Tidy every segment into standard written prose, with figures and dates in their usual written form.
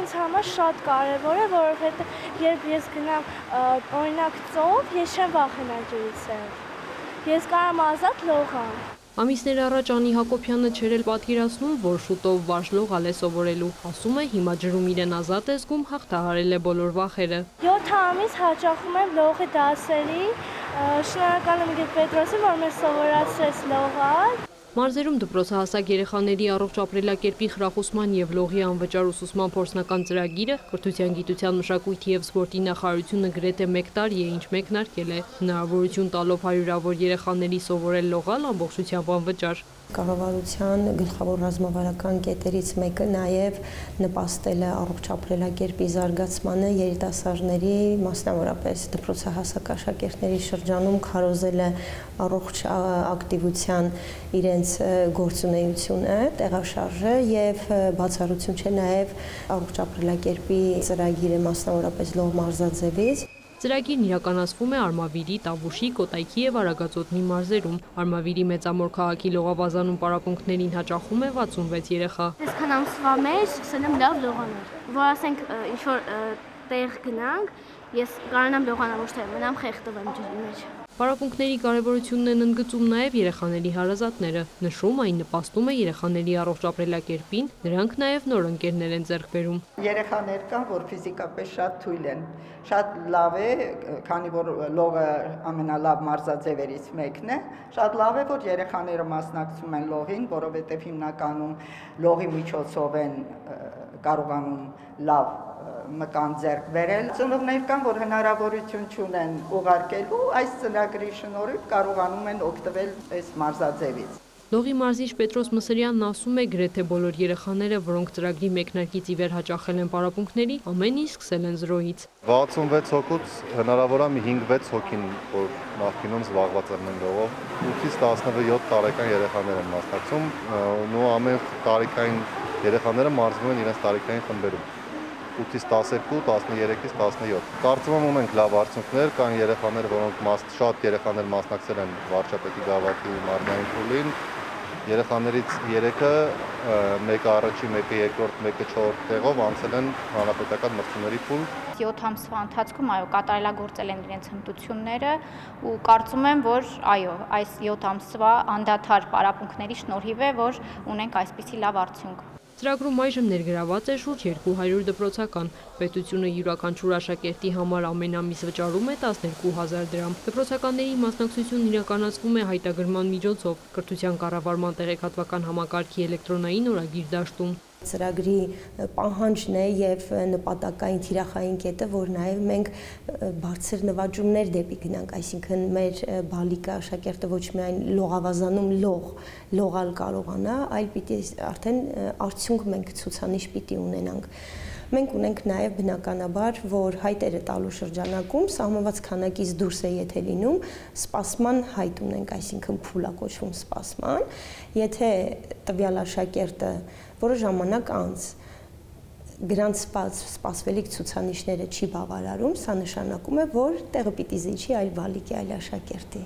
ինձ համար շատ կարևոր է, որովհետև երբ ես գնամ օրինակ ծով, ես չեմ վախենա ջրից։ Ես կարամ ազատ լողամ։ Ամիսներ առաջ Անի Հակոբյանը չէր էլ պատկերացնում, որ շուտով վարժլողալ է սովորելու։ Ասում է, հիմա ջրում իրեն ազատ է զգում, հաղթահարել է բոլոր վախերը։ 7 ամիս հաճախում եմ լողի դասերի, շնորհակալ եմ Գետ Պետրոսին, որ մեզ սովորացրեց լողալ։ Մարզերում դպրոցահասակ երեխաների առողջ ապրելակերպի խրախուսման եւ լողի անվճար ուսուցման փորձնական ծրագիրը Կրթության, գիտության, մշակույթի եւ սպորտի նախարարությունը գրեթե 1 տարի է ինչ մեկնարկել է, հնարավորություն տալով հարյուրավոր երեխաների սովորել լողալ ամբողջությամբ անվճար։ Կառավարության գլխավոր ռազմավարական կետերից մեկը նաև նպաստել է առողջ ապրելակերպի զարգացմանը երիտասարդների, մասնավորապես դպրոցահասակ աշակերտների շրջանում քարոզել է առողջ ակտիվության իրենց գործունեությունը, տեղաշարժը եւ բացառություն չէ նաև առողջ ապրելակերպի ծրագիրը մասնավորապես լող մարզաձևից։ Ծրագիրն իրականացվում է Արմավիրի, Տավուշի, Կոտայքի եւ Արագածոտնի մարզերում։ Արմավիրի Մեծամոր քաղաքի լողավազանում պարապմունքներին հաճախում է 66 երեխա։ Այսքան ամսվա մեջ սկսել եմ լավ լողանել, որ ասենք ինչ-որ տեղ գնանք, ես կարողանամ լողանալ, ոչ թե մնամ խեղդվեմ ջրի մեջ։ Պարապմունքների կարևորությունն են ընդգծում նաև երեխաների հարազատները։ Նշում այն նպաստում է երեխաների առողջ ապրելակերպին, նրանք նաև նոր ընկերներ են ձեռք բերում։ Երեխաներ կան, որ ֆիզիկապես շատ թույլ են։ Շատ լավ է, քանի որ լողը ամենալավ մարզաձևերից մեկն է, շատ լավ է, որ երեխաները մասնակցում են լողին, որովհետև հիմնականում լողի միջոցով են կարողանում լավ մկան ձեռք բերել։ Ծնողներ կան, որ հնարավորություն չունեն ուղարկելու, այս ծրագրի շնորհիվ կարողանում են օգտվել այս մարզաձևից։ Լողի մարզիչ Պետրոս Մսրյանն ասում է, գրեթե բոլոր երեխաները, որոնք ծրագրի մեկնարկից ի վեր հաճախել են պարապմունքների, ամեն ինչ սկսել են զրոյից։ 66 հոգուց հնարավոր է մի 5-6 հոգին, որ նախկինում զբաղված են լողով, 8-ից 17 տարեկան երեխաներ են մասնակցում, ու ամեն տարեկան երեխաները մարզվում են իրենց տարեկային խմբերում։ 8-ից 12, 13-ից 17։ Կարծում եմ ունենք լավ արդյունքներ, կան երեխաներ, որոնք շատ երեխաներ մասնակցել են վարչապետի գավաթի մարզային փուլին։ Երեխաներից 3-ը, մեկը առաջին, մեկը երկրորդ, մեկը չորրորդ տեղով անցել են հանրապետական մրցումների փուլ։ 7 ամսվա ընթացքում կատարելագործել են իրենց հմտությունները ու կարծում եմ, որ այս 7 ամսվա անդադար պարապմունքների շնորհիվ է, որ ունենք այսպիսի լավ արդյունք։ Ծրագրում այժմ ներգրաված է շուրջ 200 դպրոցական։ Պետությունը յուրաքանչյուր աշակերտի համար ամեն ամիս վճարում է 12,000 դրամ։ Դպրոցականների մասնակցությունն իրականացվում է հայտագրման միջոցով Կրթության կառավարման տեղեկատվական համակարգի էլեկտրոնային օրագիր դաշտում։ Ծրագրի պահանջն է եւ նպատակային թիրախային կետը, որ նաեւ մենք բարձր նվաճումներ դեպի գնանք, այսինքն մեր բալիկը աշակերտը ոչ միայն լողավազանում լողալ կարողանա, այլ պիտի արդեն արդյունք մենք ցուցանիշ պիտի ունենանք։ Մենք ունենք նաև բնականաբար, որ հայտերը տալու շրջանակում սահմանված քանակից դուրս է եթե լինում, սպասման հայտ ունենք, այսինքն փուլ է կոչվում սպասման, եթե տվյալ աշակերտը որը ժամանակ անց գրանց սպասվելիք ցուցանիշները չի բավարարում, սա նշանակում է, որ տեղը պիտի զիջի այլ բալիկի, այլ աշակերտի։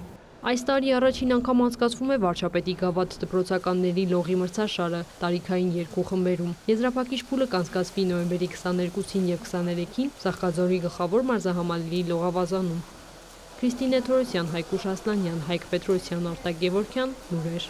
Այս տարի առաջին անգամ անցկացվում է վարչապետի գավաթ դպրոցականների լողի մրցաշարը տարիքային 2 խմբերում։ Եզրափակիչ փուլը կանցկացվի նոյեմբերի 22-ին եւ 23-ին Սախկաձորի գլխավոր մարզահամալիրի լողավազանում։ Քրիստինե Թորոսյան, Հայկուշ Ասլանյան, Հայկ Պետրոսյան, Արտակ Գևորգյան, լուրեր։